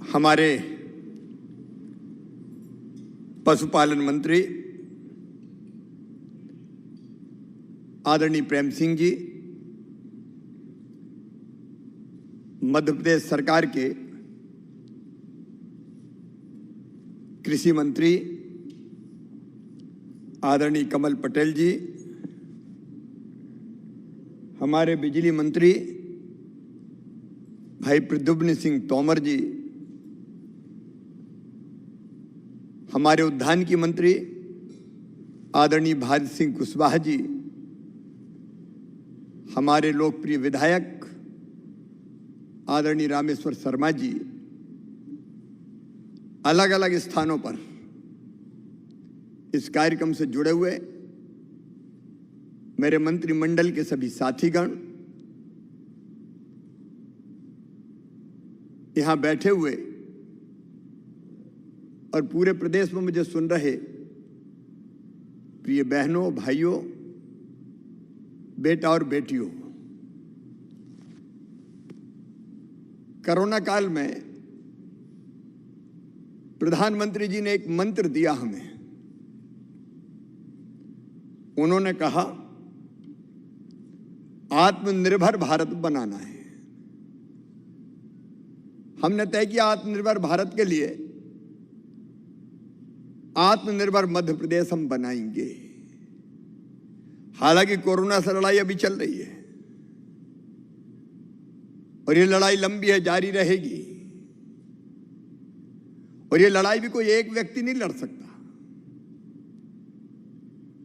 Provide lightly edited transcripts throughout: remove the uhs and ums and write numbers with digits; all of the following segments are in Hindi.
हमारे पशुपालन मंत्री आदरणीय प्रेम सिंह जी, मध्य प्रदेश सरकार के कृषि मंत्री आदरणीय कमल पटेल जी, हमारे बिजली मंत्री भाई प्रद्युम्न सिंह तोमर जी, हमारे उद्यान की मंत्री आदरणीय भारत सिंह कुशवाहा जी, हमारे लोकप्रिय विधायक आदरणीय रामेश्वर शर्मा जी, अलग अलग स्थानों पर इस कार्यक्रम से जुड़े हुए मेरे मंत्रिमंडल के सभी साथीगण, यहां बैठे हुए और पूरे प्रदेश में मुझे सुन रहे प्रिय बहनों, भाइयों, बेटा और बेटियों, कोरोना काल में प्रधानमंत्री जी ने एक मंत्र दिया हमें। उन्होंने कहा आत्मनिर्भर भारत बनाना है। हमने तय किया आत्मनिर्भर भारत के लिए आत्मनिर्भर मध्य प्रदेश हम बनाएंगे। हालांकि कोरोना से लड़ाई अभी चल रही है और ये लड़ाई लंबी है, जारी रहेगी। और ये लड़ाई भी कोई एक व्यक्ति नहीं लड़ सकता,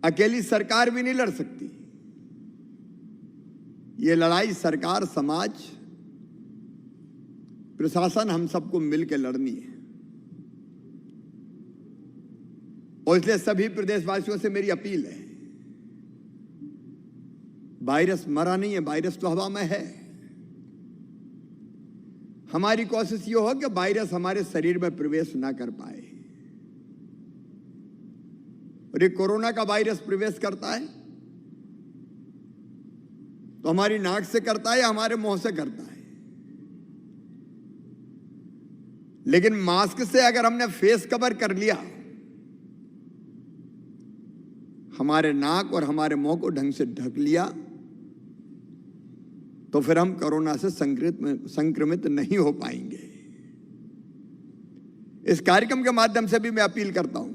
अकेली सरकार भी नहीं लड़ सकती। ये लड़ाई सरकार, समाज, प्रशासन, हम सबको मिलकर लड़नी है। और इसलिए सभी प्रदेशवासियों से मेरी अपील है, वायरस मरा नहीं है, वायरस तो हवा में है। हमारी कोशिश ये हो कि वायरस हमारे शरीर में प्रवेश ना कर पाए। और ये कोरोना का वायरस प्रवेश करता है तो हमारी नाक से करता है या हमारे मुंह से करता है। लेकिन मास्क से अगर हमने फेस कवर कर लिया, हमारे नाक और हमारे मुंह को ढंग से ढक लिया, तो फिर हम कोरोना से संक्रमित नहीं हो पाएंगे। इस कार्यक्रम के माध्यम से भी मैं अपील करता हूं,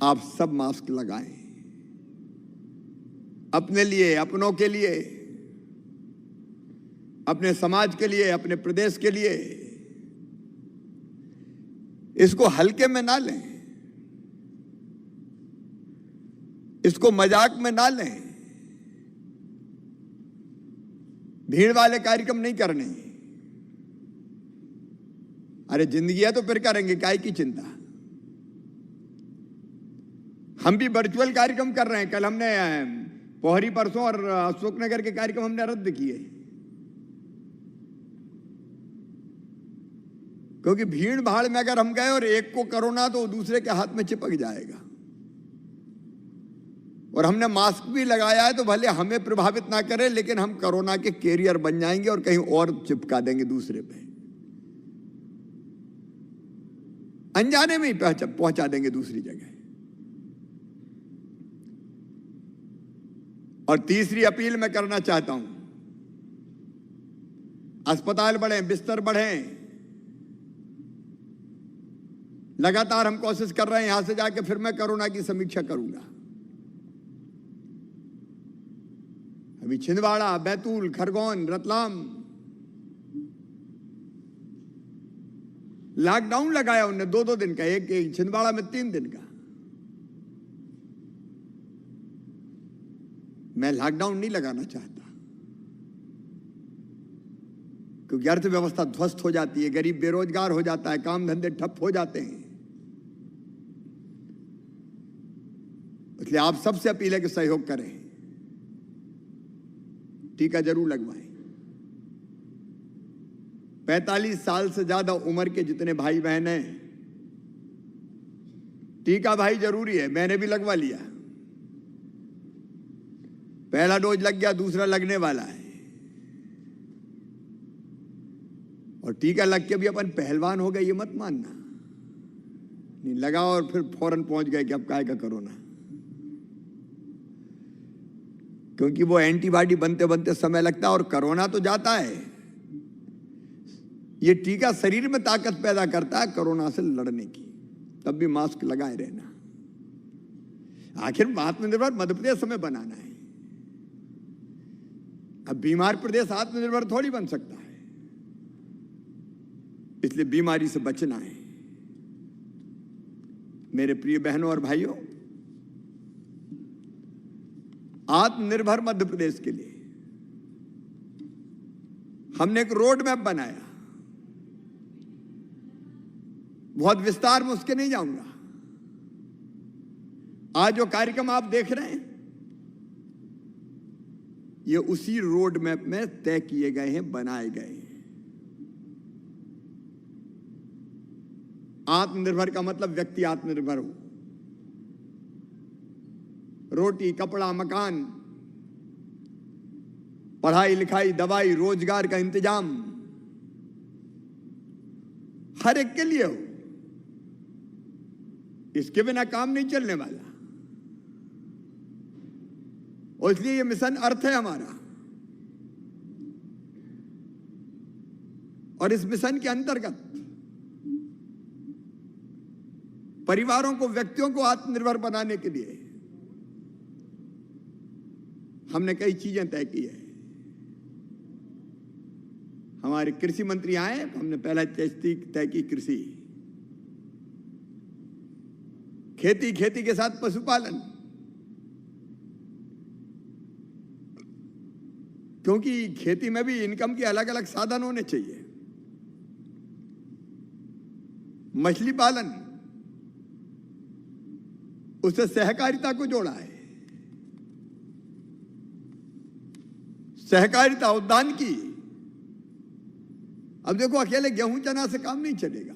आप सब मास्क लगाएं, अपने लिए, अपनों के लिए, अपने समाज के लिए, अपने प्रदेश के लिए। इसको हल्के में ना लें, इसको मजाक में ना लें। भीड़ वाले कार्यक्रम नहीं करने। अरे जिंदगी है तो फिर करेंगे, काय की चिंता। हम भी वर्चुअल कार्यक्रम कर रहे हैं। कल हमने पोहरी, परसों और अशोकनगर के कार्यक्रम हमने रद्द किए, क्योंकि भीड़ भाड़ में अगर हम गए और एक को कोरोना तो दूसरे के हाथ में चिपक जाएगा। और हमने मास्क भी लगाया है तो भले हमें प्रभावित ना करे, लेकिन हम कोरोना के कैरियर बन जाएंगे और कहीं और चिपका देंगे दूसरे पे, अनजाने में ही पहुंचा देंगे दूसरी जगह। और तीसरी अपील मैं करना चाहता हूं, अस्पताल बढ़े, बिस्तर बढ़े। लगातार हम कोशिश कर रहे हैं, यहां से जाके फिर मैं कोरोना की समीक्षा करूंगा। अभी छिंदवाड़ा, बैतूल, खरगोन, रतलाम लॉकडाउन लगाया उन्होंने 2-2 दिन का, एक छिंदवाड़ा में 3 दिन का। मैं लॉकडाउन नहीं लगाना चाहता, क्योंकि अर्थव्यवस्था ध्वस्त हो जाती है, गरीब बेरोजगार हो जाता है, काम धंधे ठप हो जाते हैं। इसलिए आप सबसे अपील है कि सहयोग करें, टीका जरूर लगवाएं। 45 साल से ज्यादा उम्र के जितने भाई बहन हैं, टीका भाई जरूरी है। मैंने भी लगवा लिया, पहला डोज लग गया, दूसरा लगने वाला है। और टीका लग के भी अपन पहलवान हो गए ये मत मानना, नहीं लगा और फिर फौरन पहुंच गए कि अब काहे का कोरोना, क्योंकि वो एंटीबॉडी बनते बनते समय लगता है और कोरोना तो जाता है। ये टीका शरीर में ताकत पैदा करता है कोरोना से लड़ने की, तब भी मास्क लगाए रहना। आखिर आत्मनिर्भर मध्य प्रदेश हमें बनाना है, अब बीमार प्रदेश आत्मनिर्भर थोड़ी बन सकता है, इसलिए बीमारी से बचना है। मेरे प्रिय बहनों और भाइयों, आत्मनिर्भर मध्य प्रदेश के लिए हमने एक रोड मैप बनाया, बहुत विस्तार में उसके नहीं जाऊंगा। आज जो कार्यक्रम आप देख रहे हैं ये उसी रोड मैप में तय किए गए हैं, बनाए गए हैं। आत्मनिर्भर का मतलब व्यक्ति आत्मनिर्भर हो, रोटी कपड़ा मकान पढ़ाई लिखाई दवाई रोजगार का इंतजाम हर एक के लिए हो, इसके बिना काम नहीं चलने वाला। और इसलिए ये मिशन अर्थ है हमारा, और इस मिशन के अंतर्गत परिवारों को व्यक्तियों को आत्मनिर्भर बनाने के लिए हमने कई चीजें तय की है। हमारे कृषि मंत्री आए, हमने पहला तय की कृषि, खेती, खेती के साथ पशुपालन, क्योंकि खेती में भी इनकम के अलग अलग साधन होने चाहिए। मछली पालन, उससे सहकारिता को जोड़ा है, सहकारिता उद्यान की। अब देखो अकेले गेहूं चना से काम नहीं चलेगा,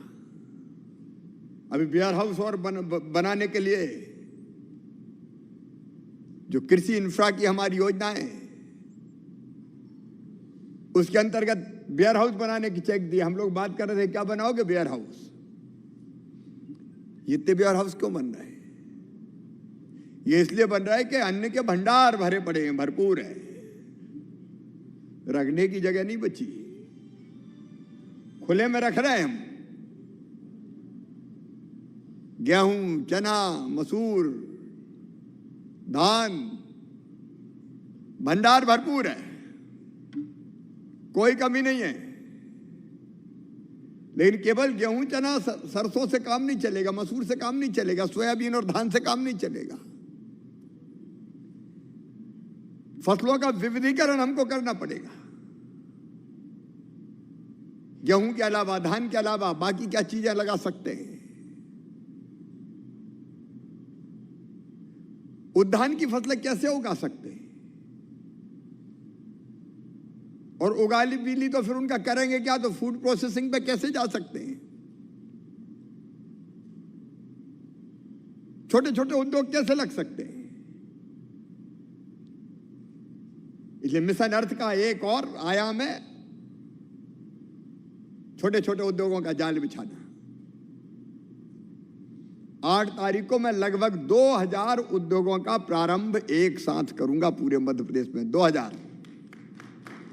अभी वेयर हाउस और बनाने के लिए जो कृषि इंफ्रा की हमारी योजना है उसके अंतर्गत वेयर हाउस बनाने की चेक दी। हम लोग बात कर रहे थे क्या बनाओगे वेयर हाउस, ये इतने वेयर हाउस क्यों बन रहे हैं? ये इसलिए बन रहा है कि अन्न के भंडार भरे पड़े हैं, भरपूर है, रखने की जगह नहीं बची, खुले में रख रहे हैं हम। गेहूं चना मसूर धान भंडार भरपूर है, कोई कमी नहीं है। लेकिन केवल गेहूं चना सरसों से काम नहीं चलेगा, मसूर से काम नहीं चलेगा, सोयाबीन और धान से काम नहीं चलेगा। फसलों का विविधीकरण हमको करना पड़ेगा। गेहूं के अलावा धान के अलावा बाकी क्या चीजें लगा सकते हैं? उद्यान की फसलें कैसे उगा सकते हैं? और उगा ली तो फिर उनका करेंगे क्या? तो फूड प्रोसेसिंग पे कैसे जा सकते हैं? छोटे छोटे उद्योग कैसे लग सकते हैं? इसलिए मिशन अर्थ का एक और आयाम है छोटे छोटे उद्योगों का जाल बिछाना। 8 तारीख को मैं लगभग 2000 उद्योगों का प्रारंभ एक साथ करूंगा पूरे मध्य प्रदेश में। 2000